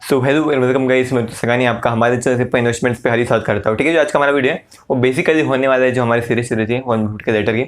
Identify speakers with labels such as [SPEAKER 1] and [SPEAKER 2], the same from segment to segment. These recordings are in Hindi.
[SPEAKER 1] So hello and welcome guys, मैं सगानी आपका हमारे चैनल से इन्वेस्टमेंट्स पे हरी स्वागत करता हूँ। ठीक है, जो आज का हमारा वीडियो है वो बेसिकली होने वाला है, जो हमारी सीरीज चल रही थी 1 मिनट के लेटर की,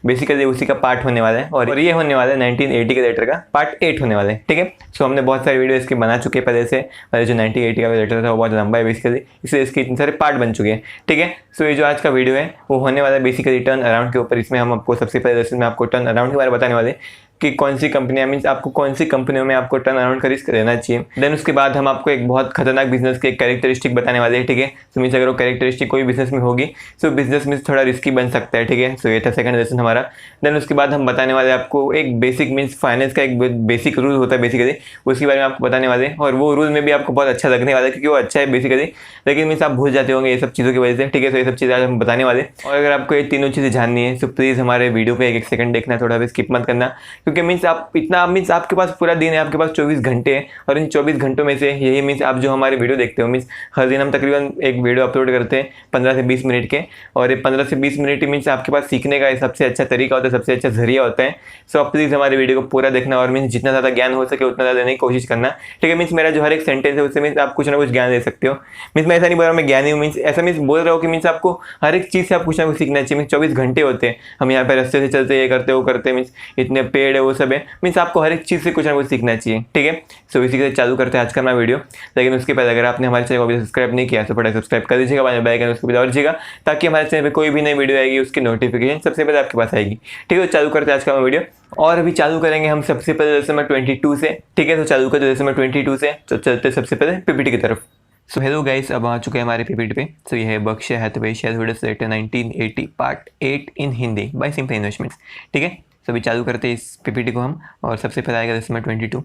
[SPEAKER 1] बेसिकली उसी का पार्ट होने वाला है। और ये होने वाला है 1980 के लेटर का पार्ट 8 होने वाला है। ठीक है, सो हमने बहुत सारे वीडियो इसके बना चुके हैं पहले से, और जो 1980 का लेटर था वो बहुत लंबा है बेसिकली, इसलिए इसके इतने सारे पार्ट बन चुके हैं। ठीक है, सो ये जो आज का वीडियो है वो होने वाला है बेसिकली टर्न अराउंड के ऊपर। इसमें हम आपको सबसे पहले में आपको टर्न अराउंड के बारे में बताने वाले कि कौन सी कंपनियां, मीन्स आपको कौन सी कंपनियों में आपको टर्न अराउंड का रिस्क लेना चाहिए। देन उसके बाद हम आपको एक बहुत खतरनाक बिजनेस के कैरेक्टरिस्टिक बताने वाले हैं। ठीक है, तो मीन्स अगर वो कैरेक्टरिस्टिक कोई बिजनेस में होगी तो बिजनेस में थोड़ा रिस्की बन सकता है। ठीक है, सो ये था सेकंड लेसन हमारा। देन उसके बाद हम बताने वाले आपको एक बेसिक, मीन्स फाइनेंस का एक बेसिक रूल होता है बेसिकली, उसके बारे में आपको बताने वाले हैं। और वो रूल में भी आपको बहुत अच्छा लगने वाला है क्योंकि वो अच्छा है बेसिकली, लेकिन मीन्स आप भूल जाते होंगे ये सब चीज़ों की वजह से। ठीक है, तो ये सब चीज़ें आज हम बताने वाले। और अगर आपको ये तीनों चीज़ें जाननी है तो प्लीज़ हमारे वीडियो पे एक सेकंड देखना, थोड़ा भी स्किप मत करना, क्योंकि मीन्स आप इतना, मीन्स आपके पास पूरा दिन है, आपके पास 24 घंटे हैं, और इन 24 घंटों में से यही मीन्स आप जो हमारे वीडियो देखते हो, मीन्स हर दिन हम तकरीबन एक वीडियो अपलोड करते हैं 15 से 20 मिनट के, और ये 15 से 20 मिनट मीन्स आपके पास सीखने का सबसे अच्छा तरीका होता है, सबसे अच्छा जरिया होता है। सो आप प्लीज़ हमारे वीडियो को पूरा देखना, और मीन्स जितना ज़्यादा ज्ञान हो सके उतना ज़्यादा देने की कोशिश करना। ठीक है, मीन्स मेरा जो हर एक सेंटेंस है उससे मीन्स आप कुछ ना कुछ ज्ञान दे सकते हो। मीन्स मैं ऐसा नहीं बोल रहा हूँ मैं ज्ञानी हूँ, मीन्स ऐसा मीन्स बोल रहा हूँ कि मीन्स आपको हर एक चीज़ से आप कुछ ना कुछ सीखना चाहिए। मीन्स 24 घंटे होते हैं, हम यहाँ पे रास्ते से चलते, ये करते वो करते, मीन्स इतने पेड़ है वो सब है, मीन्स आपको हर एक चीज़ से कुछ ना कुछ सीखना चाहिए। ठीक है, सो इसी के साथ चालू करते हैं आज का अपना वीडियो। लेकिन उसके पहले अगर आपने हमारे चैनल को अभी सब्सक्राइब नहीं किया तो फटाफट सब्सक्राइब कर दीजिएगा, बेल आइकन उसको भी दबा दीजिएगा, ताकि हमारे चैनल पे कोई भी नई वीडियो आएगी उसकी नोटिफिकेशन सबसे पहले आपके पास आएगी। ठीक है, तो चालू करते हैं आज का वीडियो। और अभी चालू करेंगे हम सबसे पहले लेसन नंबर 22 से। ठीक है, तो चालू करते लेसन नंबर 22 से, तो चलते सबसे पहले पीपीटी की तरफ। सो हेलो गाइस, अब आ चुके हैं हमारे पीपीटी पे। सो ये है Berkshire Hathaway shareholders letter 1980 part 8 in Hindi by simple investments. ठीक है, तो अभी चालू करते हैं इस पीपीटी को हम, और सबसे पहले आएगा लेसन नंबर 22।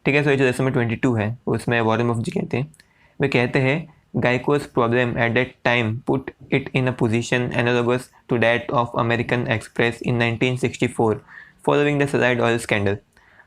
[SPEAKER 1] ठीक है, सो ये जो लेसन नंबर 22 है उसमें वॉरेन बफेट जी कहते हैं, वे कहते हैं Geico's problem at that time put it in a position analogous to that of American Express in 1964 following the Saudi oil scandal.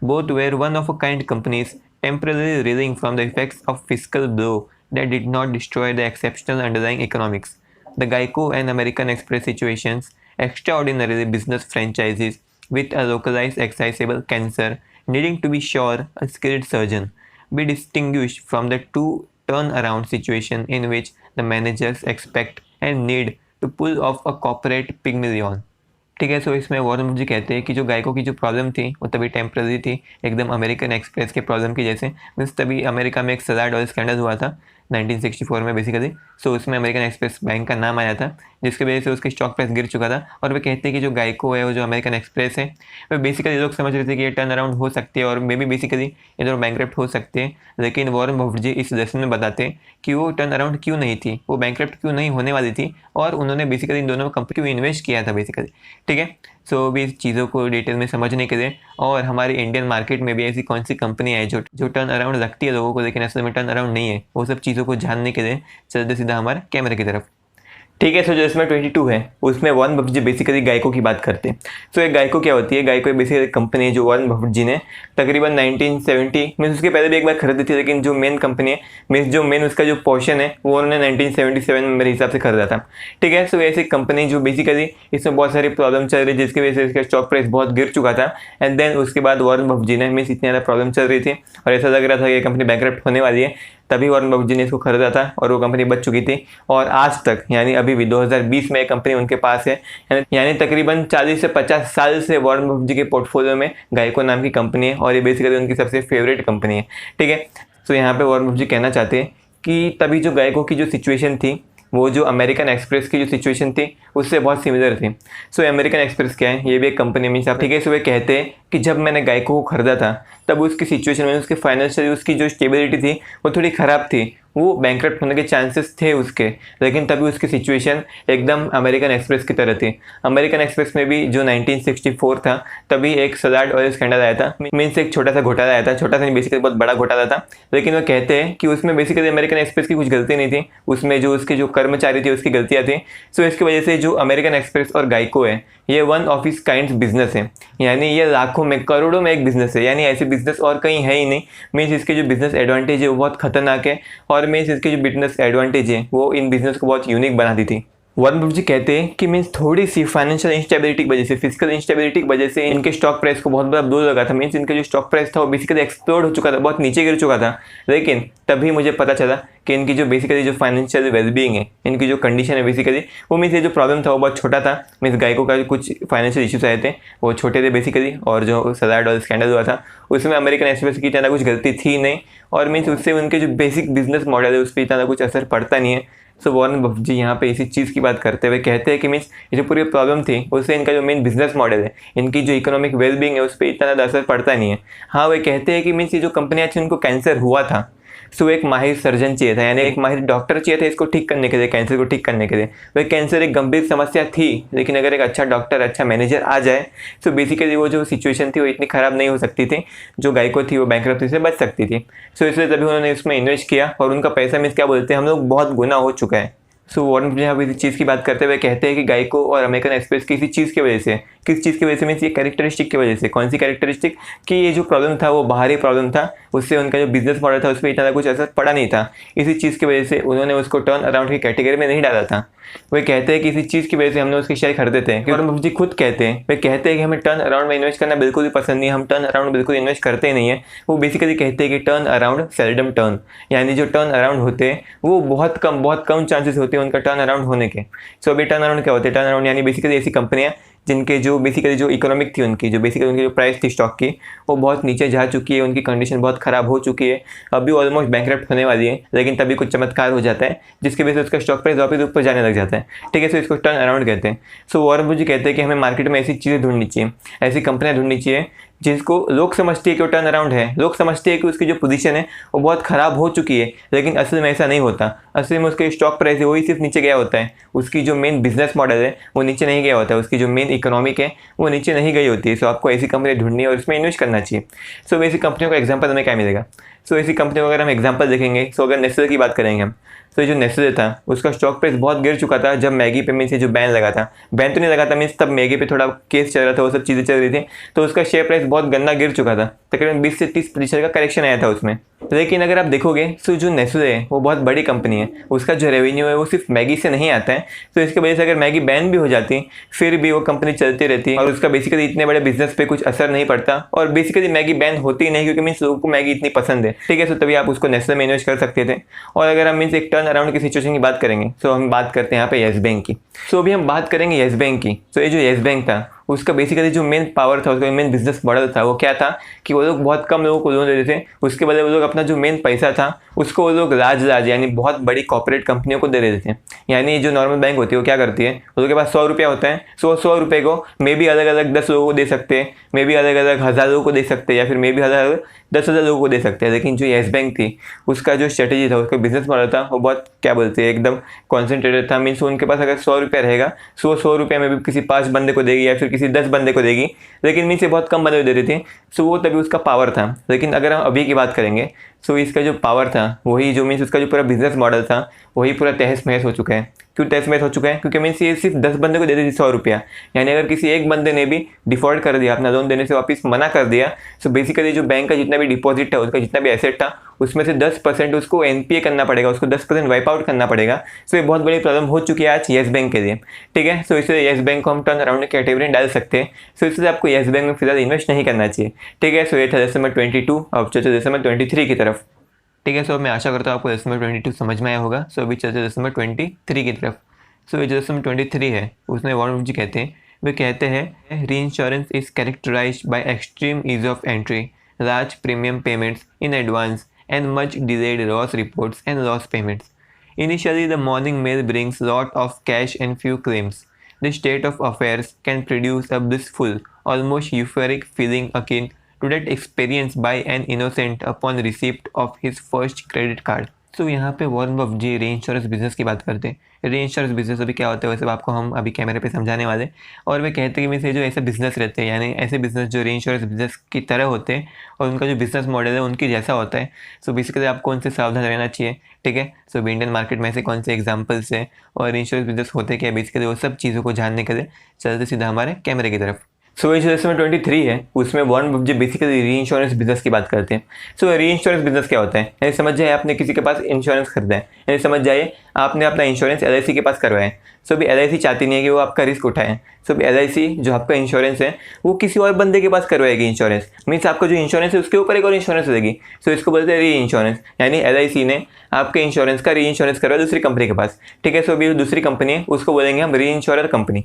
[SPEAKER 1] Both were one-of-a-kind companies temporarily reeling from the effects of fiscal blow that did not destroy the exceptional underlying economics. The Geico and American Express situations, extraordinarily business franchises with a localized accessible cancer needing to be sure a skilled surgeon, be distinguished from the two turnaround situation in which the managers expect and need to pull off a corporate pygmalion. ठीक है, सो इसमें वॉरेन बफेट जी कहते हैं कि जो गायकों की जो प्रॉब्लम थी वो तभी टेम्पररी थी, एकदम अमेरिकन एक्सप्रेस के प्रॉब्लम की जैसे। मीन्स तभी अमेरिका में एक सलाड ऑयल स्कैंडल हुआ था 1964 में बेसिकली। सो उसमें अमेरिकन एक्सप्रेस बैंक का नाम आया था, जिसकी वजह से उसकी स्टॉक प्राइस गिर चुका था। और वे कहते हैं कि जो गायको है, वो जो अमेरिकन एक्सप्रेस है, वे बेसिकली लोग समझ रहे थे कि ये टर्न अराउंड हो सकती है, और मे बी बेसिकली ये दोनों बैंकक्रप्ट हो सकते हैं। लेकिन वॉरेन बफेट जी इस लेसन में बताते हैं कि वो टर्न अराउंड क्यों नहीं थी, वो बैंकक्रप्ट क्यों नहीं होने वाली थी, और उन्होंने बेसिकली इन दोनों कंपनी को इन्वेस्ट किया था बेसिकली। ठीक है, सो भी इस चीज़ों को डिटेल में समझने के लिए, और हमारी इंडियन मार्केट में भी ऐसी कौन सी कंपनी है जो टर्न अराउंड लगती है लोगों को लेकिन असल में टर्न अराउंड नहीं है, वो सब चीज़ों को जानने के लिए चलते सीधा हमारे कैमरे की तरफ। ठीक है, सो जो इसमें 22 है उसमें वॉरेन बफेट जी बेसिकली गायको की बात करते हैं। सो एक गायको क्या होती है? गायको बेसिकली कंपनी है जो वॉरेन बफेट जी ने तकरीबन 1970 मीन्स उसके पहले भी एक बार खरीदी थी, लेकिन जो मेन कंपनी है, मीन्स जो मेन उसका जो पोर्शन है वो उन्होंने 1977 में मेरे हिसाब से खरीदा था। ठीक है, सो ऐसी कंपनी जो बेसिकली इसमें बहुत सारी प्रॉब्लम चल रही है, जिसकी वजह से इसका स्टॉक प्राइस बहुत गिर चुका था। एंड देन उसके बाद वॉरेन बफेट जी ने, मीन्स इतनी ज़्यादा प्रॉब्लम चल रही थी और ऐसा लग रहा था कि ये कंपनी बैंकक्रप्ट होने वाली है, तभी वॉरेन बफेट जी ने इसको खरीदा था और वो कंपनी बच चुकी थी। और आज तक यानी अभी भी 2020 में एक कंपनी उनके पास है, यानी तकरीबन 40 से 50 साल से वॉरेन बफेट जी के पोर्टफोलियो में गायको नाम की कंपनी है, और ये बेसिकली उनकी सबसे फेवरेट कंपनी है। ठीक है, तो यहाँ पे वॉरेन बफेट जी कहना चाहते हैं कि तभी जो गायको की जो सिचुएशन थी वो जो अमेरिकन एक्सप्रेस की जो सिचुएशन थी उससे बहुत सिमिलर थी। सो अमेरिकन एक्सप्रेस क्या है? ये भी एक कंपनी में ठीक है। सो वे कहते हैं कि जब मैंने गायको को खरीदा था तब उसकी सिचुएशन में, उसके फाइनेंशियल उसकी जो स्टेबिलिटी थी वो थोड़ी ख़राब थी, वो बैंकक्रप्ट होने के चांसेस थे उसके, लेकिन तभी उसकी सिचुएशन एकदम अमेरिकन एक्सप्रेस की तरह थी। अमेरिकन एक्सप्रेस में भी जो 1964 था तभी एक सलाड ऑयल स्कैंडल आया था, मीन्स एक छोटा सा घोटाला आया था, छोटा सा नहीं बेसिकली बहुत बड़ा घोटाला था। लेकिन वो कहते हैं कि उसमें बेसिकली अमेरिकन एक्सप्रेस की कुछ गलती नहीं थी, उसमें जो उसके जो कर्मचारी थे उसकी गलतियाँ थी। सो इसकी वजह से जो अमेरिकन एक्सप्रेस और गायको है ये वन ऑफ इस काइंड बिजनेस है, यानी ये लाखों में करोड़ों में एक बिजनेस है, यानी ऐसे बिजनेस और कहीं है ही नहीं। मीन्स इसके जो बिजनेस एडवांटेज है वो बहुत खतरनाक है, और मीन्स इसकी जो बिजनेस एडवांटेज है वो इन बिजनेस को बहुत यूनिक बना दी थी। वॉरेन बफेट जी कहते हैं कि मीन्स थोड़ी सी फाइनेंशियल इंस्टेबिलिटी की वजह से, फिजिकल इंस्टेबिलिटी की वजह से इनके स्टॉक प्राइस को बहुत बड़ा ब्लो लगा था। मीन्स इनका जो स्टॉक प्राइस था वो बेसिकली एक्सप्लोड हो चुका था, बहुत नीचे गिर चुका था। लेकिन तभी मुझे पता चला कि इनकी जो बेसिकली जो फाइनेंशियल वेलबींग है, इनकी जो कंडीशन है बेसिकली, वो मीन्स ये जो प्रॉब्लम था वो बहुत छोटा था। मीन्स गायकों का कुछ फाइनेंशियल इश्यूज आए थे, वो छोटे थे बेसिकली, और जो $7 स्कैंडल हुआ था उसमें अमेरिकन एक्सप्रेस की इतना कुछ गलती थी नहीं, और मीन्स उससे उनके जो बेसिक बिजनेस मॉडल है उस पर इतना कुछ असर पड़ता नहीं है। सो वॉरेन बफेट जी यहाँ पे इसी चीज़ की बात करते हुए कहते हैं कि मीन्स ये जो पूरी प्रॉब्लम थी उससे इनका जो मेन बिजनेस मॉडल है, इनकी जो इकोनॉमिक वेलबींग है उस पर इतना ज़्यादा असर पड़ता नहीं है। हाँ, वे कहते हैं कि मीन्स ये जो कंपनियाँ थी उनको कैंसर हुआ था, सो एक माहिर सर्जन चाहिए था, यानी एक माहिर डॉक्टर चाहिए था इसको ठीक करने के लिए, कैंसर को ठीक करने के लिए। वह कैंसर एक गंभीर समस्या थी, लेकिन अगर एक अच्छा डॉक्टर, अच्छा मैनेजर आ जाए तो बेसिकली वो जो सिचुएशन थी वो इतनी ख़राब नहीं हो सकती थी, जो गायको थी वो बैंकरप्सी से बच सकती थी। सो इसलिए तभी उन्होंने इसमें इन्वेस्ट किया, और उनका पैसा मीन्स क्या बोलते हैं हम लोग, बहुत गुना हो चुका है। सो वॉरेन बफेट यहाँ पे इस चीज़ की बात करते हुए कहते हैं कि गायको और अमेरिकन एक्सप्रेस किसी चीज़ की वजह से, किस चीज़ की वजह से मीन्स ये कैरेक्टरिस्टिक की वजह से, कौन सी कैरेक्टरिस्टिक, कि ये जो प्रॉब्लम था वो बाहरी प्रॉब्लम था, उससे उनका जो बिजनेस मॉडल था उस पर इतना कुछ असर पड़ा नहीं था। इसी चीज़ की वजह से उन्होंने उसको टर्न अराउंड की कैटेगरी में नहीं डाला था। वे कहते हैं कि इसी चीज़ की वजह से हमने उसके शेयर खरीदे थे। वॉरेन बफेट जी खुद कहते हैं, वे कहते हैं कि हमें टर्न अराउंड में इन्वेस्ट करना बिल्कुल भी पसंद नहीं है, हम टर्न अराउंड बिल्कुल इन्वेस्ट करते ही नहीं है। वो बेसिकली कहते हैं कि टर्न अराउंड सेल्डम टर्न, यानी जो टर्न अराउंड होते हैं वो बहुत कम चांसेस होते हैं उनका टर्न अराउंड होने के। सो अभी टर्न अराउंड क्या होते हैं, टर्न अराउंड यानी बेसिकली ऐसी कंपनियां जिनके जो बेसिकली जो इकोनॉमिक थी उनकी, जो बेसिकली उनकी जो प्राइस थी स्टॉक की वो बहुत नीचे जा चुकी है, उनकी कंडीशन बहुत ख़राब हो चुकी है, अभी ऑलमोस्ट बैंकरप्ट होने वाली है, लेकिन तभी कुछ चमत्कार हो जाता है जिसकी वजह से उसका स्टॉक प्राइस वापस ऊपर जाने लग जाता है। ठीक है, सो इसको टर्न अराउंड कहते हैं। सो वॉरेन बफेट जी कहते हैं कि हमें मार्केट में ऐसी चीज़ें ढूंढनी चाहिए, ऐसी कंपनियां ढूंढनी चाहिए जिसको लोग समझते हैं कि वो टर्न अराउंड है, लोग समझते हैं कि उसकी जो पोजीशन है वो बहुत ख़राब हो चुकी है, लेकिन असल में ऐसा नहीं होता। असल में उसके स्टॉक प्राइस है वही सिर्फ नीचे गया होता है, उसकी जो मेन बिजनेस मॉडल है वो नीचे नहीं गया होता है, उसकी जो मेन इकोनॉमिक है वो नीचे नहीं गई होती है। सो आपको ऐसी कंपनी ढूंढनी है और इसमें इन्वेस्ट करना चाहिए। सो ऐसी कंपनियों का एग्जाम्पल हमें क्या मिलेगा, सो ऐसी कंपनियों का अगर हम एग्जाम्पल देखेंगे, सो अगर नेस्ले की बात करेंगे हम, तो जो नेस्ले था उसका स्टॉक प्राइस बहुत गिर चुका था जब मैगी पे मीन्स जो बैन लगा था, बैन तो नहीं लगा था मीन्स तब मैगी पे थोड़ा केस चल रहा था, वो सब चीज़ें चल रही थी, तो उसका शेयर प्राइस बहुत गंदा गिर चुका था, तकरीबन 20 से 30% का करेक्शन आया था उसमें। लेकिन अगर आप देखोगे तो जो नेस्ले है वो बहुत बड़ी कंपनी है, उसका जो रेवेन्यू है वो सिर्फ मैगी से नहीं आता है, तो इसकी वजह से अगर मैगी बैन भी हो जाती फिर भी वो कंपनी चलती रहती और उसका बेसिकली इतने बड़े बिजनेस पे कुछ असर नहीं पड़ता, और बेसिकली मैगी बैन होती नहीं क्योंकि मीन्स लोगों को मैगी इतनी पसंद है। ठीक है, सो तभी आप उसको नेस्ले में इन्वेस्ट कर सकते थे। और अगर हम मीन्स एक टर्न अराउंड की सिचुएशन की बात करेंगे, सो हम बात करते हैं यहाँ पे येस बैंक की। सो अभी हम बात करेंगे येस बैंक की। तो ये जो येस बैंक था उसका बेसिकली जो मेन पावर था, उसका मेन बिजनेस मॉडल था वो क्या था कि वो लोग बहुत कम लोगों को लोन देते थे, उसके बदले वो लोग अपना जो मेन पैसा था उसको वो लोग लार्ज यानी बहुत बड़ी कॉर्पोरेट कंपनियों को दे देते थे। यानी जो नॉर्मल बैंक होती है वो क्या करती है, वो लोग के पास 100 रुपया होता है, 100 रुपये को मे भी अलग अलग 10 लोगों को दे सकते हैं, मे भी अलग अलग 1000 लोगों को दे सकते हैं, या फिर मे भी अलग अलग 10,000 लोगों को दे सकते हैं। लेकिन जो येस बैंक थी उसका जो स्ट्रेटेजी था, उसका बिजनेस मॉडल था वो बहुत क्या बोलते हैं एकदम कॉन्सेंट्रेटेड था। मीन्स उनके पास अगर 100 रुपया रहेगा, 100 रुपये में भी किसी 5 बंदे को देगी या फिर किसी 10 बंदे को देगी, लेकिन मीन्स ये बहुत कम बंदे को दे रही थी। सो वो तभी उसका पावर था। लेकिन अगर हम अभी की बात करेंगे, सो इसका जो पावर था वही जो मीन्स उसका जो पूरा बिजनेस मॉडल था वही पूरा तहस नहस हो चुका है। क्यों तहस नहस हो चुका है, क्योंकि मीन्स ये सिर्फ 10 बंदे को दे देती 100 रुपया, यानी अगर किसी एक बंदे ने भी डिफॉल्ट कर दिया, अपना लोन देने से वापस मना कर दिया, सो बेसिकली जो बैंक का जितना भी डिपॉजिट था, उसका जितना भी एसेट था, उसमें से 10% उसको एनपीए करना पड़ेगा, उसको 10% वाइप आउट करना पड़ेगा। सो ये बहुत बड़ी प्रॉब्लम हो चुकी है आज येस बैंक के लिए। ठीक है, सो इसलिए येस बैंक को हम टर्न अराउंड कैटेगरी में डाल सकते हैं। सो इसलिए आपको येस बैंक में फिलहाल इन्वेस्ट नहीं करना चाहिए। ठीक है, सो ये था लेसन नंबर 22, अब चलते लेसन नंबर 23 की तरफ। ठीक है, सो मैं आशा करता हूँ आपको लेसन नंबर 22 समझ में आया होगा। सो अभी चलते लेसन नंबर 23 की तरफ। सो ये जो लेसन नंबर 23 है उसमें वॉरेन बफेट जी कहते हैं, वे कहते हैं reinsurance is characterised by extreme ease of entry, large premium payments in advance and much delayed loss reports and loss payments. Initially, the morning mail brings lot of cash and few claims. This state of affairs can produce a blissful, almost euphoric feeling akin to that experienced by an innocent upon receipt of his first credit card. तो यहाँ पे वॉरेन बफेट जी री इंश्योरेंस बिजनेस की बात करते हैं। री इंश्योरेंस बिजनेस अभी क्या होता है वैसे आपको हम अभी कैमरे पे समझाने वाले, और वे कहते हैं कि वैसे जो ऐसे बिजनेस रहते हैं, यानी ऐसे बिजनेस जो री इंश्योरेंस बिजनेस की तरह होते हैं और उनका जो बिजनेस मॉडल है उनकी जैसा होता है। सो बेसिकली आपको उनसे सावधान रहना चाहिए। ठीक है, सो इंडियन मार्केट में ऐसे कौन से एग्जाम्पल्स हैं और इंश्योरेंस बिजनेस होते क्या, बेसिकली वो सब चीज़ों को जानने के लिए चलते सीधा हमारे कैमरे की तरफ। सो ये जो इसमें 23 है उसमें वॉरेन बफेट बेसिकली री इंश्योरेंस बिजनेस की बात करते हैं। सो री इंश्योरेंस बिजनेस क्या होता है, यानी समझ जाए आपने किसी के पास इंश्योरेंस खरीदा है, यानी समझ जाइए आपने अपना इंश्योरेंस LIC के पास करवाया है। सो अभी LIC चाहती नहीं है कि वो आपका रिस्क उठाए। सो अभी LIC जो आपका इंश्योरेंस है वो किसी और बंदे के पास करवाएगी इंश्योरेंस, मीन्स आपका जो इंश्योरेंस है उसके ऊपर एक और इंश्योरेंस देगी। सो इसको बोलते हैं री इंश्योरेंस, यानी LIC ने आपके इंश्योरेंस का री इंश्योरेंस करवाया दूसरी कंपनी के पास। ठीक है, सो अभी दूसरी कंपनी है उसको बोलेंगे हम री इंश्योरर कंपनी।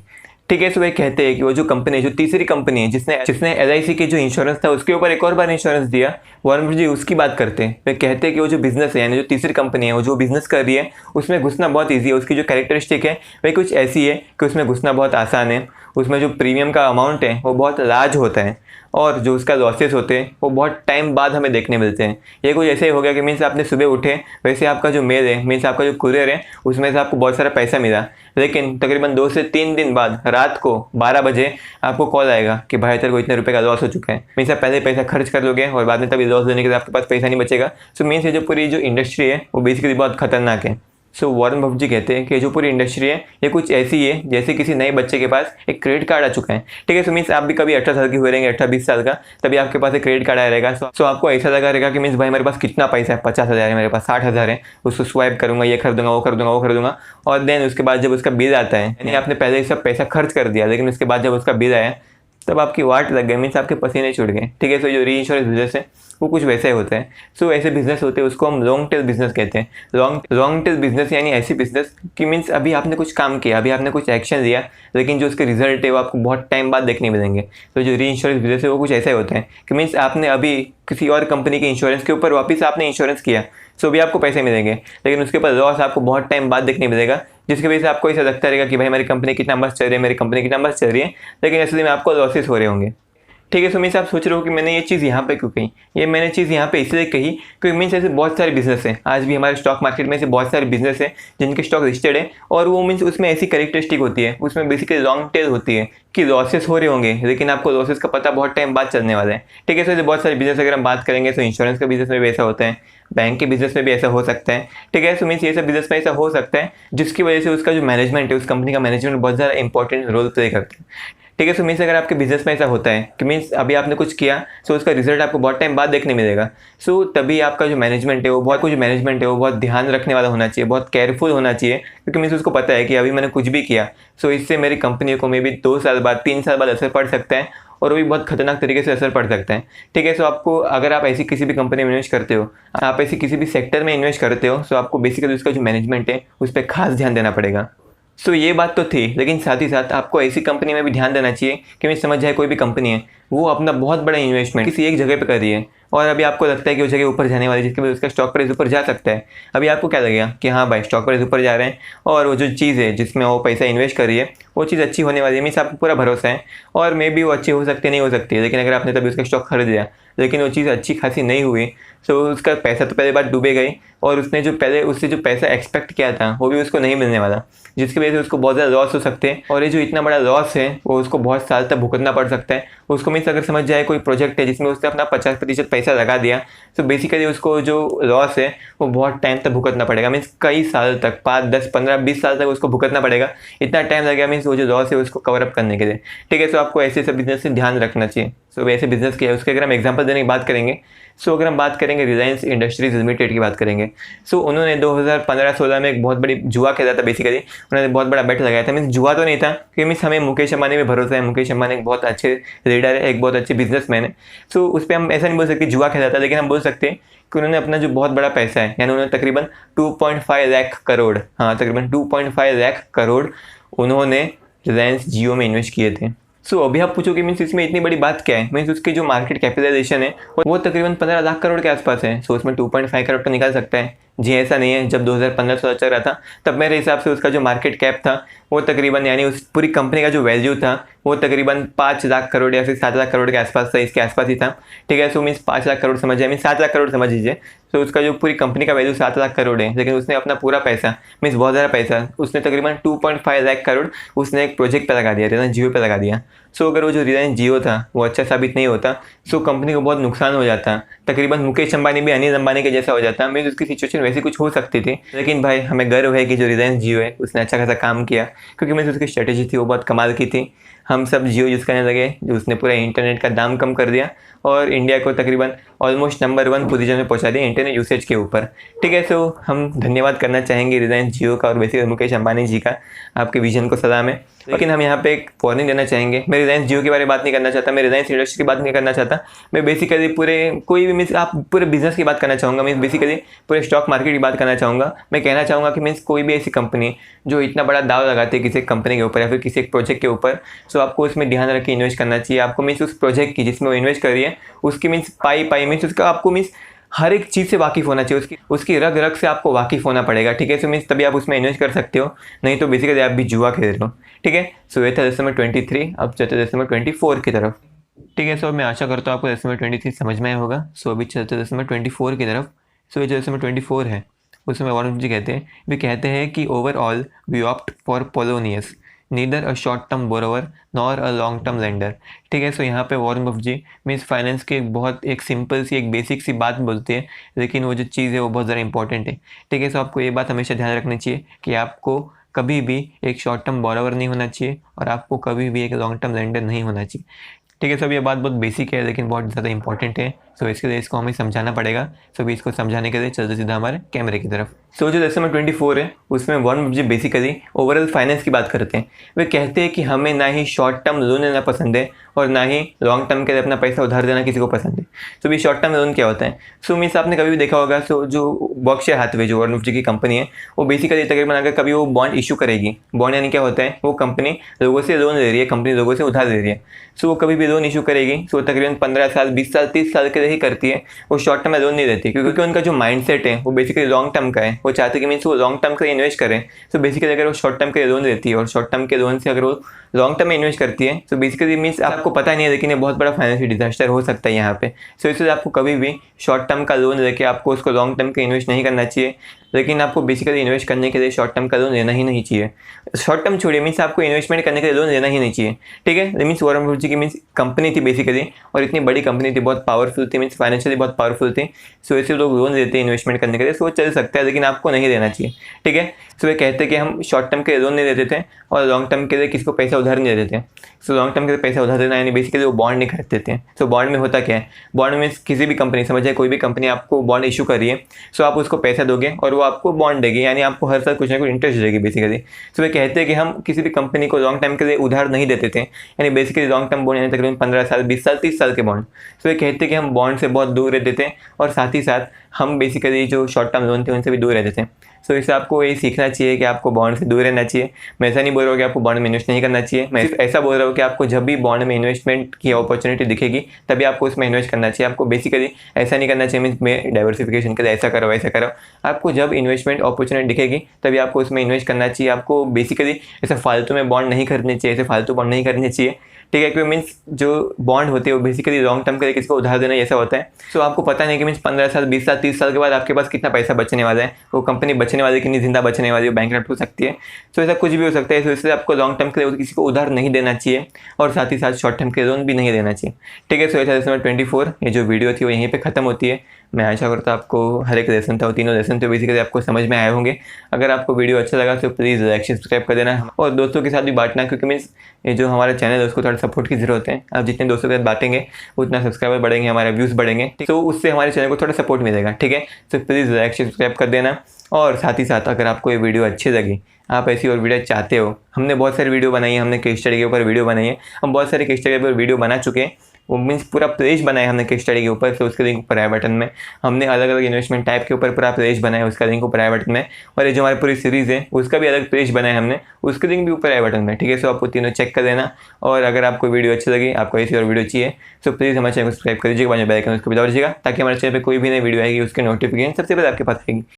[SPEAKER 1] ठीक है, सो वे कहते हैं कि वो जो कंपनी है, जो तीसरी कंपनी है जिसने LIC के जो इंश्योरेंस था उसके ऊपर एक और बार इंश्योरेंस दिया, वॉरेन बफेट जी उसकी बात करते हैं। वे कहते हैं कि वो जो बिजनेस है, यानी जो तीसरी कंपनी है वो जो बिजनेस कर रही है उसमें घुसना बहुत ईजी है। उसकी जो कैरेक्टरिस्टिक है वह कुछ ऐसी है कि उसमें घुसना बहुत आसान है, उसमें जो प्रीमियम का अमाउंट है वो बहुत लार्ज होता है, और जो उसका लॉसेस होते हैं वो बहुत टाइम बाद हमें देखने मिलते हैं। ये कुछ ऐसे ही हो गया कि मीन्स आपने सुबह उठे, वैसे आपका जो मेल है, मीन्स आपका जो कुरियर है उसमें से आपको बहुत सारा पैसा मिला, लेकिन तकरीबन 2 से 3 दिन बाद रात को 12 बजे आपको कॉल आएगा कि भाई तेरे को इतने रुपए का लॉस हो चुका है। मीन्स आप पहले पैसा खर्च कर लोगे और बाद में तभी लॉस देने के लिए आपके पास पैसा नहीं बचेगा। सो मीन्स ये जो पूरी जो इंडस्ट्री है वो बेसिकली बहुत खतरनाक है। सो वॉरेन बफेट जी कहते हैं कि जो पूरी इंडस्ट्री है ये कुछ ऐसी है जैसे किसी नए बच्चे के पास एक क्रेडिट कार्ड आ चुका है। ठीक है, सो मीन्स आप भी कभी 18 साल के हुए रहेंगे, 18-20 साल का, तभी आपके पास एक क्रेडिट कार्ड आया रहेगा। सो आपको ऐसा लगा रहेगा कि मीन्स भाई मेरे पास कितना पैसा है, 50,000 है, मेरे पास 60,000 है, उसको स्वाइप करूंगा, ये कर दूंगा, वो कर दूंगा, वो कर दूंगा। और देन उसके बाद जब उसका बिल आता है, यानी आपने पहले ही सब पैसा खर्च कर दिया, लेकिन उसके बाद जब उसका बिल आया तब आपकी वाट लग गई, मीन्स आपके पसीने छूट गए। ठीक है, सो जो री इंश्योरेंस बिजनेस है वो कुछ वैसे ही होता है। सो ऐसे बिजनेस होते हैं उसको हम लॉन्ग टेल बिजनेस कहते हैं। लॉन्ग टेल बिजनेस यानी ऐसी बिजनेस कि मीन्स अभी आपने कुछ काम किया, अभी आपने कुछ एक्शन लिया, लेकिन जो उसके रिजल्ट है वो आपको बहुत टाइम बाद देखने मिलेंगे। तो जो री इंश्योरेंस बिजनेस है वो कुछ ऐसा ही होता है कि मीन्स आपने अभी किसी और कंपनी के इंश्योरेंस के ऊपर वापस आपने इंश्योरेंस किया, सो भी आपको पैसे मिलेंगे, लेकिन उसके ऊपर लॉस आपको बहुत टाइम बाद देखने मिलेगा, जिसकी वजह से आपको ऐसा लगता रहेगा कि भाई मेरी कंपनी कितना मस्त चल रही है, मेरी कंपनी कितना मस्त चल रही है, लेकिन असली में आपको लॉसेस हो रहे होंगे। ठीक है, सो मीन्स आप सोच रहे हो कि मैंने ये चीज़ यहाँ पे क्यों कही, ये मैंने चीज़ यहाँ पे इसलिए कही क्योंकि मीन्स ऐसे बहुत सारे बिजनेस हैं, आज भी हमारे स्टॉक मार्केट में ऐसे बहुत सारे बिजनेस हैं जिनके स्टॉक लिस्टेड है, और वो मीन्स उसमें ऐसी कैरेक्टरिस्टिक होती है, उसमें बेसिकली लॉन्ग टेल होती है कि लॉसेस हो रहे होंगे, लेकिन आपको लॉसेस का पता बहुत टाइम बाद चलने वाला है। ठीक है, सो ऐसे बहुत सारे बिजनेस अगर हम बात करेंगे तो इंश्योरेंस का बिजनेस में भी ऐसा होता है, बैंक के बिजनेस में भी ऐसा हो सकता है। ठीक है, सो मीन्स ये सब बिजनेस में ऐसा हो सकता है जिसकी वजह से उसका जो मैनेजमेंट है, उस कंपनी का मैनेजमेंट बहुत ज़्यादा इंपॉर्टेंट रोल प्ले करता है। ठीक है, सो मीन्स अगर आपके बिजनेस में ऐसा होता है कि मीन्स अभी आपने कुछ किया, सो उसका रिजल्ट आपको बहुत टाइम बाद देखने मिलेगा, सो तभी आपका जो मैनेजमेंट है वो बहुत ध्यान रखने वाला होना चाहिए, बहुत केयरफुल होना चाहिए, क्योंकि मीन्स उसको पता है कि अभी मैंने कुछ भी किया, सो इससे मेरी कंपनी को मे भी 2 साल बाद, 3 साल बाद असर पड़ सकता है, और वो भी बहुत खतरनाक तरीके से असर पड़ सकता है। ठीक है, सो आपको अगर आप ऐसी किसी भी कंपनी में इन्वेस्ट करते हो, आप ऐसी किसी भी सेक्टर में इन्वेस्ट करते हो, सो आपको बेसिकली उसका जो मैनेजमेंट है उस पर खास ध्यान देना पड़ेगा। सो ये बात तो थी, लेकिन साथ ही साथ आपको ऐसी कंपनी में भी ध्यान देना चाहिए कि मैं समझ जाए कोई भी कंपनी है वो अपना बहुत बड़ा इन्वेस्टमेंट किसी एक जगह पे कर रही है, और अभी आपको लगता है कि वो जगह ऊपर जाने वाली है, जिसकी वजह से उसका स्टॉक प्राइस ऊपर जा सकता है। अभी आपको क्या लगेगा कि हाँ भाई स्टॉक प्राइस ऊपर जा रहे हैं, और वो जो चीज़ है जिसमें वो पैसा इन्वेस्ट कर रही है वो चीज़ अच्छी होने वाली है, मीन्स आपको पूरा भरोसा है, और मे भी वो अच्छी हो सकती है, नहीं हो सकती है, लेकिन अगर आपने तभी उसका स्टॉक खरीद लिया लेकिन वो चीज़ अच्छी खासी नहीं हुई, तो उसका पैसा तो पहले बार डूबे गई, और उसने जो पहले उससे जो पैसा एक्सपेक्ट किया था वो भी उसको नहीं मिलने वाला, जिसकी वजह से उसको बहुत ज़्यादा लॉस हो सकते हैं, और ये जो इतना बड़ा लॉस है वो उसको बहुत साल तक भुगतना पड़ सकता है। उसको मीन्स अगर समझ जाए कोई प्रोजेक्ट है जिसमें उसने अपना 50% पैसा लगा दिया, तो बेसिकली उसको जो लॉस है वो बहुत टाइम तक भुगतना पड़ेगा, मीन्स कई साल तक, 5, 10, 15, 20 साल तक उसको भुगतना पड़ेगा, इतना टाइम लगेगा मीन्स वो जो लॉस है उसको कवर अप करने के लिए। ठीक है, सो आपको ऐसे सब बिजनेस से ध्यान रखना चाहिए। सो वैसे बिजनेस किया है उसके अगर हम एग्जांपल देने की बात करेंगे, सो अगर हम बात करेंगे रिलायंस इंडस्ट्रीज लिमिटेड की बात करेंगे, सो उन्होंने 2015-16 में एक बहुत बड़ी जुआ खेला था, बेसिकली उन्होंने बहुत बड़ा बेट लगाया था, मीन्स जुआ तो नहीं था, क्योंकि मीन्स हमें मुकेश अंबानी में भरोसा है, मुकेश अंबानी एक बहुत अच्छे लीडर है, एक बहुत अच्छे बिजनेसमैन है, सो उस पर हम ऐसा नहीं बोल सकते जुआ खेला था, लेकिन हम बोल सकते हैं कि उन्होंने अपना जो बहुत बड़ा पैसा है, यानी उन्होंने तकरीबन 2.5 लाख करोड़, हाँ तकरीबन 2.5 लाख करोड़ उन्होंने रिलायंस जियो में इन्वेस्ट किए थे। सो अभी आप पूछोगे मीन्स इसमें इतनी बड़ी बात क्या है, मीन्स उसकी जो मार्केट कैपिटलाइजेशन है वो तकरीबन 15 लाख करोड़ के आसपास है, सो उसमें 2.5 करोड़ तो निकाल सकता है। जी ऐसा नहीं है, जब 2015-16 चल रहा था तब मेरे हिसाब से उसका जो मार्केट कैप था वो तकरीबन, यानी उस पूरी कंपनी का जो वैल्यू था वो तकरीबन 5 लाख करोड़ या फिर 7 लाख करोड़ के आसपास था, इसके आसपास ही था। ठीक है, सो मीन्स 5 लाख करोड़ समझिए, मीन्स 7 लाख करोड़ समझ लीजिए, तो उसका जो पूरी कंपनी का वैल्यू 7 लाख करोड़ है, लेकिन उसने अपना पूरा पैसा, मीन्स बहुत ज़्यादा पैसा, उसने तकरीबन 2.5 लाख करोड़ उसने एक प्रोजेक्ट पे लगा दिया, रिलायंस जियो पे लगा दिया। सो अगर वो जो रिलायंस जियो था वो अच्छा साबित नहीं होता, सो कंपनी को बहुत नुकसान हो जाता, तकरीबन मुकेश अंबानी भी अनिल अंबानी के जैसा हो जाता, मीन्स उसकी सिचुएशन वैसी कुछ हो सकती थी। लेकिन भाई हमें गर्व है कि जो रिलायंस जियो है उसने अच्छा खासा काम किया, क्योंकि मीन्स उसकी स्ट्रेटेजी थी वो बहुत कमाल की थी। हम सब जियो यूज़ करने लगे, जो उसने पूरा इंटरनेट का दाम कम कर दिया और इंडिया को तकरीबन ऑलमोस्ट नंबर 1 पोजीशन में पहुंचा दिया इंटरनेट यूसेज के ऊपर। ठीक है, सो हम धन्यवाद करना चाहेंगे रिलायंस जियो का और बेसिकली मुकेश अंबानी जी का, आपके विजन को सलाम है। लेकिन हम यहाँ पे एक वार्निंग देना चाहेंगे, मैं रिलायंस जियो के बारे में बात नहीं करना चाहता, मैं रिलायंस इंडस्ट्री की बात नहीं करना चाहता, मैं बेसिकली पूरे कोई भी मीन्स आप पूरे बिजनेस की बात करना चाहूँगा, मीन्स बेसिकली पूरे स्टॉक मार्केट की बात करना चाहूँगा। मैं कहना चाहूँगा कि मीन्स कोई भी ऐसी कंपनी जो इतना बड़ा दाव लगाती है किसी एक कंपनी के ऊपर या फिर किसी एक प्रोजेक्ट के ऊपर, सो आपको उसमें ध्यान रख के इन्वेस्ट करना चाहिए। आपको मीन्स उस प्रोजेक्ट की जिसमें वो इन्वेस्ट कर रही है उसकी मीन्स पाई मीन्स उसका आपको मीन्स हर एक चीज़ से वाकिफ़ होना चाहिए, उसकी रग रग से आपको वाकिफ़ होना पड़ेगा। ठीक है, सो मीन्स तभी आप उसमें इन्वेस्ट कर सकते हो, नहीं तो बेसिकली आप भी जुआ खेल रहे हो। ठीक है, सो ये था लेसन नंबर 23। अब चलते लेसन नंबर 24 की तरफ। ठीक है, सो मैं आशा करता हूँ आपको लेसन नंबर 23 समझ में आया होगा। सो अभी चलते लेसन नंबर 24 की तरफ। सो ये जो लेसन नंबर 24 है उसमें वॉरेन जी कहते हैं कि overall we opt for Polonius, neither a short term borrower nor a long term lender. ठीक है, सो यहाँ पे Warren Buffett ji means finance की एक सिंपल सी एक बेसिक सी बात बोलते हैं, लेकिन वो जो चीज़ है वो बहुत ज़्यादा इंपॉर्टेंट है। ठीक है, सो आपको ये बात हमेशा ध्यान रखनी चाहिए कि आपको कभी भी एक शॉर्ट टर्म बोरोवर नहीं होना चाहिए और आपको कभी भी एक लॉन्ग टर्म लेंडर नहीं होना चाहिए। ठीक है, सो ये बात बहुत बेसिक है लेकिन बहुत ज़्यादा इंपॉर्टेंट है, सो इसके लिए इसको हमें समझाना पड़ेगा। सो भी इसको समझाने के लिए चलते सीधा हमारे कैमरे की तरफ। सो जो लेसन नंबर 24 है उसमें Warren Buffett basically overall finance की बात करते हैं। वे कहते हैं कि हमें ना ही शॉर्ट टर्म लोन लेना पसंद है और ना ही लॉन्ग टर्म के लिए अपना पैसा उधार देना किसी को पसंद है। सो भी शॉर्ट टर्म लोन क्या होता है? सो मीन्स आपने कभी भी देखा होगा, सो जो बर्कशायर हैथवे जो वॉरेन बफेट की कंपनी है वो बेसिकली तकरीबन अगर कभी वो बॉन्ड इशू करेगी, बॉन्ड यानी क्या होता है, वो कंपनी लोगों से लोन ले रही है, कंपनी लोगों से उधार ले रही है। सो वो कभी भी लोन इशू करेगी तो तकरीबन 15 साल 20 साल 30 साल के लिए ही करती है, वो शॉर्ट टर्म में लोन नहीं देती, क्योंकि उनका जो माइंडसेट है वो बेसिकली लॉन्ग टर्म का है। वो चाहते कि मीन्स वो लॉन्ग टर्म के लिए इन्वेस्ट करें। सो बेसिकली अगर वो शॉर्ट टर्म के लिए लोन देती है और शॉर्ट टर्म के लोन से अगर वो लॉन्ग टर्म में इन्वेस्ट करती है तो बेसिकली मीन्स आपको पता नहीं है लेकिन ये बहुत बड़ा फाइनेंशियल डिजास्टर हो सकता है यहाँ पे। सो इसलिए आपको कभी भी शॉर्ट टर्म का लोन लेके आपको उसको लॉन्ग टर्म के इन्वेस्ट नहीं करना चाहिए, लेकिन आपको बेसिकली इन्वेस्ट करने के लिए शॉर्ट टर्म का लोन लेना ही नहीं चाहिए। शॉर्ट टर्म छोड़िए, मीन्स आपको इन्वेस्टमेंट करने के लिए लोन लेना ही नहीं चाहिए। ठीक है, मीन्स वॉरेन बफेट जी की मीन्स कंपनी थी बेसिकली, और इतनी बड़ी कंपनी थी, बहुत पावरफुल थी, मीन्स फाइनेंशियली बहुत पावरफुल थी। सो ऐसे लोग लोन लेते हैं इन्वेस्टमेंट करने के लिए, सो वो चल सकता है लेकिन आपको नहीं देना चाहिए। ठीक है, सो वे कहते हैं कि हम शॉर्ट टर्म के लिए लोन नहीं देते थे और लॉन्ग टर्म के लिए किसी को पैसा उधार नहीं देते। सो लॉन्ग टर्म के लिए पैसा उधार देना यानी बेसिकली वो बॉन्ड नहीं खरीद देते हैं। सो बॉन्ड में होता क्या है, बॉन्ड में किसी भी कंपनी, समझिए कोई भी कंपनी आपको बॉन्ड इशू कर रही है, सो आप उसको पैसा दोगे और वो आपको बॉन्ड देगी, यानी आपको हर साल कुछ ना कुछ इंटरेस्ट देगी बेसिकली। सो वे कहते हैं कि हम किसी भी कंपनी को लॉन्ग टाइम के लिए उधार नहीं देते थे, यानी बेसिकली लॉन्ग टर्म बॉन्ड यानी तकरीबन 15 साल 20 साल 30 साल के बॉन्ड। सो वे कहते हैं कि हम बॉन्ड से बहुत दूर रहते थे और साथ ही साथ हम बेसिकली जो शॉर्ट टर्म लोन थे उनसे भी दूर रहते थे। सो इससे आपको ये सीखना चाहिए कि आपको बॉन्ड से दूर रहना चाहिए। मैं ऐसा नहीं बोल रहा हूँ कि आपको बॉन्ड में इन्वेस्ट नहीं करना चाहिए, मैं सिर्फ ऐसा बोल रहा हूँ कि आपको जब भी बॉन्ड में इन्वेस्टमेंट की अपॉर्चुनिटी दिखेगी तभी आपको उसमें इन्वेस्ट करना चाहिए। आपको बेसिकली ऐसा नहीं करना चाहिए मीन्स मैं डाइवर्सिफिकेशन के लिए ऐसा करो वैसा करो। आपको जब इन्वेस्टमेंट अपॉर्चुनिटी दिखेगी तभी आपको उसमें इन्वेस्ट करना चाहिए। आपको बेसिकली ऐसे फालतू में बॉन्ड नहीं खरीदने चाहिए, ऐसे फालतू बॉन्ड नहीं खरीदने चाहिए। ठीक है, क्योंकि मीन्स जो बॉन्ड होते हैं वो बेसिकली लॉन्ग टर्म के लिए किसको उधार देना ऐसा होता है। सो आपको पता नहीं कि मीन्स 15 साल 20 साल 30 साल के बाद आपके पास कितना पैसा बचने वाला है, वो कंपनी बचने वाली कितनी जिंदा बचने वाली है, बैंकरप्ट हो सकती है। सो ऐसा कुछ भी हो सकता है, तो इसलिए आपको लॉन्ग टर्म के लिए किसी को उधार नहीं देना चाहिए और साथ ही साथ शॉर्ट टर्म के लोन भी नहीं देना चाहिए। ठीक है, सो ऐसा लेसन नंबर 24 ये जो वीडियो थी वो यहीं पे खत्म होती है। मैं आशा करता हूँ आपको हर एक लेसन था वो तीनों लेसन थे बेसिकली आपको समझ में आए होंगे। अगर आपको वीडियो अच्छा लगा तो प्लीज़ लाइक सब्सक्राइब कर देना और दोस्तों के साथ भी बांटना, क्योंकि मीन्स ये जो हमारा चैनल है उसको थोड़ा सपोर्ट की जरूरत है। आप जितने दोस्तों के साथ बांटेंगे उतना सब्सक्राइबर बढ़ेंगे, हमारे व्यूज़ बढ़ेंगे, तो उससे हमारे चैनल को थोड़ा सपोर्ट मिलेगा। ठीक है, तो प्लीज़ लाइक सब्सक्राइब कर देना और साथ ही साथ अगर आपको ये वीडियो अच्छी लगी, आप ऐसी और वीडियो चाहते हो, हमने बहुत सारी वीडियो बनाई है, हमने केस स्टडी के ऊपर वीडियो बनाई है, हम बहुत सारे केस स्टडी के ऊपर वीडियो बना चुके हैं, वो मीन्स पूरा प्लेज बनाया हमने केस स्टडी के ऊपर। तो उसके लिंक ऊपर आई बटन में, हमने अलग अलग इन्वेस्टमेंट टाइप के ऊपर पूरा प्लेज बनाया, उसका लिंक ऊपर आई बटन में। और ये जो हमारी पूरी सीरीज़ है उसका भी अलग प्लेज बनाया हमने, उसके लिंक भी ऊपर आई बटन में। ठीक है, सो आप तीनों चेक कर देना। और अगर आपको वीडियो अच्छी लगी, आपको ऐसी और वीडियो चाहिए, तो प्लीज़ हमारे चैनल को सब्सक्राइब कर दीजिएगा, बाद में बेल आइकन उसको भी दबा दीजिएगा, ताकि हमारे चैनल पर कोई भी नई वीडियो आएगी उसके नोटिफिकेशन सबसे पहले आपके पास आएगी।